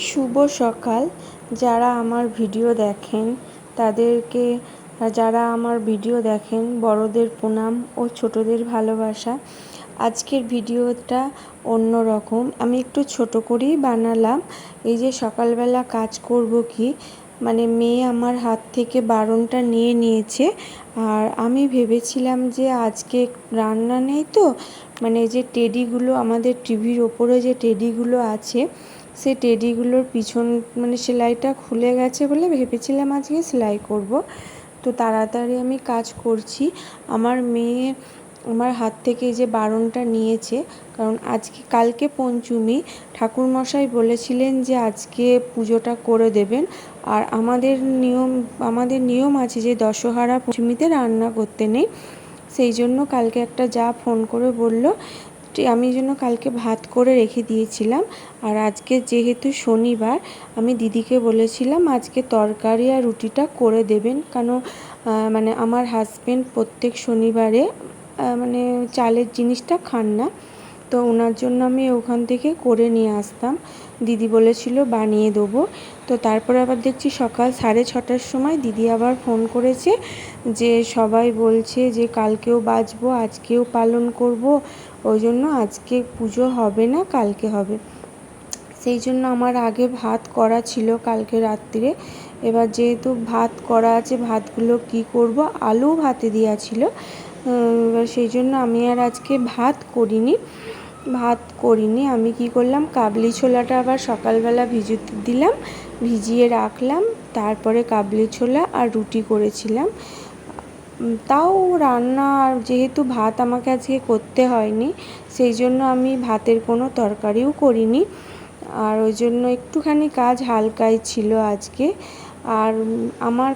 শুভ সকাল। যারা আমার ভিডিও দেখেন তাদেরকে, যারা আমার ভিডিও দেখেন বড়দের প্রণাম ও ছোটদের ভালোবাসা। আজকের ভিডিওটা অন্য রকম, আমি একটু ছোট করেই বানালাম। এই যে সকালবেলা কাজ করব কি, মানে মেয়ে আমার হাত থেকে বারণটা নিয়ে নিয়েছে। আর আমি ভেবেছিলাম যে আজকে রান্না নেই, তো মানে যে টেডিগুলো আমাদের টিভির ওপরে যে টেডিগুলো আছে, সে টেডিগুলোর পিছন মানে সেলাইটা খুলে গেছে বলে ভেবেছিলাম আজকে সেলাই করব। তো তাড়াতাড়ি আমি কাজ করছি। আমার মেয়ে আমার হাত থেকে যে বারণটা নিয়েছে, কারণ কালকে পঞ্চমী, ঠাকুরমশাই বলেছিলেন যে আজকে পুজোটা করে দেবেন। আর আমাদের নিয়ম আছে যে দশহরা পঞ্চমীতে রান্না করতে নেই। সেই জন্য কালকে একটা যা ফোন করে বলল, আমি জন্য কালকে ভাত করে রেখে দিয়েছিলাম। আর আজকে যেহেতু শনিবার, আমি দিদিকে বলেছিলাম আজকে তরকারি আর রুটিটা করে দেবেন, কারণ মানে আমার হাজব্যান্ড প্রত্যেক শনিবারে মানে চালের জিনিসটা খান না, তো ওনার জন্য আমি ওখান থেকে করে নিয়ে আসতাম। দিদি বলেছিল বানিয়ে দেবো। তো তারপরে আবার দেখছি সকাল 6:30টার সময় দিদি আবার ফোন করেছে যে সবাই বলছে যে কালকেও বাজবো, আজকেও পালন করব, ওই জন্য আজকে পুজো হবে না, কালকে হবে। সেই জন্য আমার আগে ভাত করা ছিল কালকে রাত্রিরে। এবার যেহেতু ভাত করা আছে, ভাতগুলো কি করব, আলু ভাতে দেওয়া ছিল। এবার সেই জন্য আমি আর আজকে ভাত করিনি। আমি কি করলাম, কাবলি ছোলাটা আবার সকালবেলা ভিজিয়ে রাখলাম। তারপরে কাবলি ছোলা আর রুটি করেছিলাম। তাও রান্না, যেহেতু ভাত আমাকে আজকে করতে হয়নি, সেই জন্য আমি ভাতের কোনো তরকারিও করিনি। আর ওই জন্য একটুখানি কাজ হালকাই ছিল আজকে। আর আমার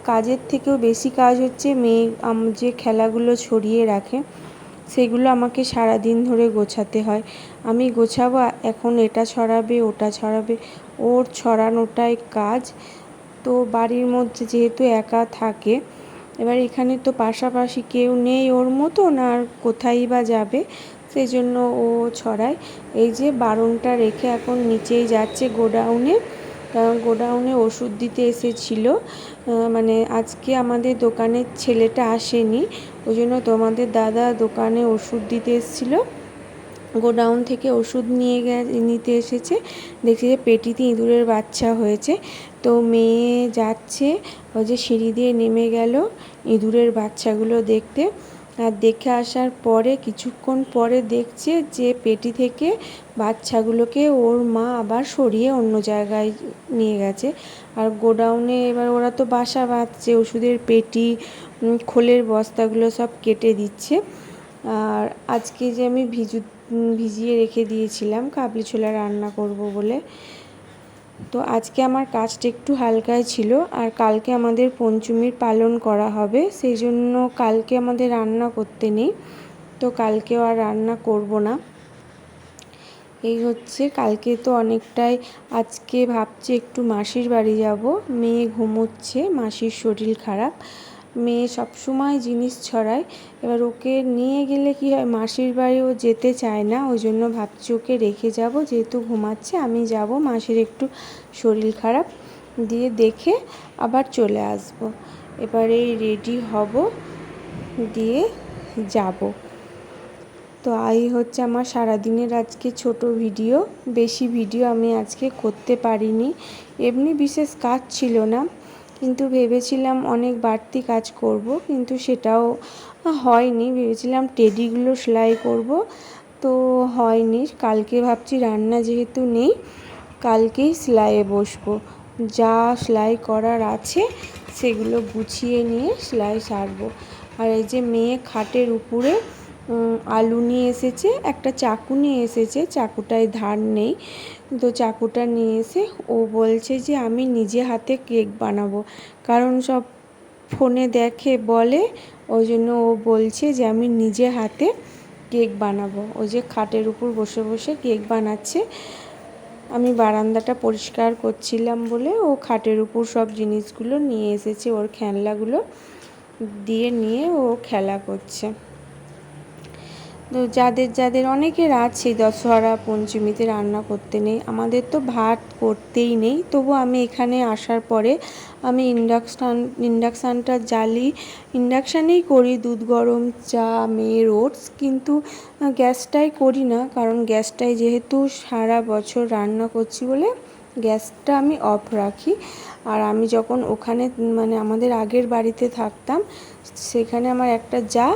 কাজের থেকেও বেশি কাজ হচ্ছে মেয়ে যে খেলাগুলো ছড়িয়ে রাখে, সেগুলো আমাকে সারা দিন ধরে গোছাতে হয়। আমি গোছাবো, এখন এটা ছড়াবে ওটা ছড়াবে, ওর ছড়ানোটাই কাজ। তো বাড়ির মধ্যে যেহেতু একা থাকে, এবার এখানে তো পাশাপাশি কেউ নেই ওর মতন, আর কোথায় বা যাবে, সেই জন্য ও ছড়ায়। এই যে বারণটা রেখে এখন নিচেই যাচ্ছে গোডাউনে, কারণ গোডাউনে ওষুধ দিতে এসেছিল। মানে আজকে আমাদের দোকানের ছেলেটা আসেনি, ওই জন্য তোমাদের দাদা দোকানে ওষুধ দিতে এসেছিলো। গোডাউন থেকে ওষুধ নিতে এসেছে, দেখছি যে পেটিতে ইঁদুরের বাচ্চা হয়েছে। তো মেয়ে যাচ্ছে, ওই যে সিঁড়ি দিয়ে নেমে গেল ইঁদুরের বাচ্চাগুলো দেখতে। আর দেখে আসার পরে কিছুক্ষণ পরে দেখছে যে পেটি থেকে বাচ্চাগুলোকে ওর মা আবার সরিয়ে অন্য জায়গায় নিয়ে গেছে। আর গোডাউনে এবার ওরা তো বাসা বাঁধছে, ওষুধের পেটি, খোলের বস্তাগুলো সব কেটে দিচ্ছে। আর আজকে যে আমি ভিজিয়ে রেখে দিয়েছিলাম কাবলি ছোলা রান্না করব বলে, তো আজকে আমার কাজটা একটু হালকাই ছিল। আর কালকে আমাদের পঞ্চমীর পালন করা হবে, সেই জন্য কালকে আমাদের রান্না করতে নেই, তো কালকেও আর রান্না করব না। এই হচ্ছে, কালকে তো অনেকটাই, আজকে ভাবছি একটু মাসির বাড়ি যাব। মেয়ে ঘুমোচ্ছে, মাসির শরীর খারাপ। মেয়ে সবসময় জিনিস ছড়ায়, এবার ওকে নিয়ে গেলে কি হয়, মাসির বাড়ি ও যেতে চায় না, ওই জন্য ভাবছি ওকে রেখে যাব, যেহেতু ঘুমাচ্ছে আমি যাব, মাসির একটু শরীর খারাপ, দিয়ে দেখে আবার চলে আসব। এবারে রেডি হব, দিয়ে যাব। তো এই হচ্ছে আমার সারাদিনের আজকে ছোট ভিডিও। বেশি ভিডিও আমি আজকে করতে পারিনি, এমনি বিশেষ কাজ ছিল না, কিন্তু ভেবেছিলাম অনেক বাড়তি কাজ করব, কিন্তু সেটাও হয়নি। ভেবেছিলাম টেডিগুলো সেলাই করব, তো হয়নি। কালকে ভাবছি রান্না যেহেতু নেই, কালকেই সেলাইয়ে বসবো। যা সেলাই করার আছে সেগুলো গুছিয়ে নিয়ে সেলাই সারবো। আর এই যে মেয়ে খাটের উপরে আলু নিয়ে এসেছে, একটা চাকু নিয়ে এসেছে, চাকুটায় ধার নেই, তো চাকুটা নিয়ে এসে ও বলছে যে আমি নিজে হাতে কেক বানাবো, কারণ সব ফোনে দেখে বলে, ওই জন্য ও বলছে যে আমি নিজে হাতে কেক বানাবো। ওই যে খাটের উপর বসে বসে কেক বানাচ্ছে। আমি বারান্দাটা পরিষ্কার করছিলাম বলে ও খাটের উপর সব জিনিসগুলো নিয়ে এসেছে, ওর খেলনাগুলো নিয়ে ও খেলা করছে। তো যাদের যাদের অনেকের আছে দশহরা পঞ্চমীতে রান্না করতে নেই, আমাদের তো ভাত করতেই নেই, তবু আমি এখানে আসার পরে আমি ইন্ডাকশানটা জ্বালি, ইন্ডাকশানেই করি দুধ গরম, চা, মেয়ের ওটস, কিন্তু গ্যাসটাই করি না, কারণ গ্যাসটায় যেহেতু সারা বছর রান্না করছি বলে গ্যাসটা আমি অফ রাখি। আর আমি যখন ওখানে মানে আমাদের আগের বাড়িতে থাকতাম, সেখানে আমার একটা জা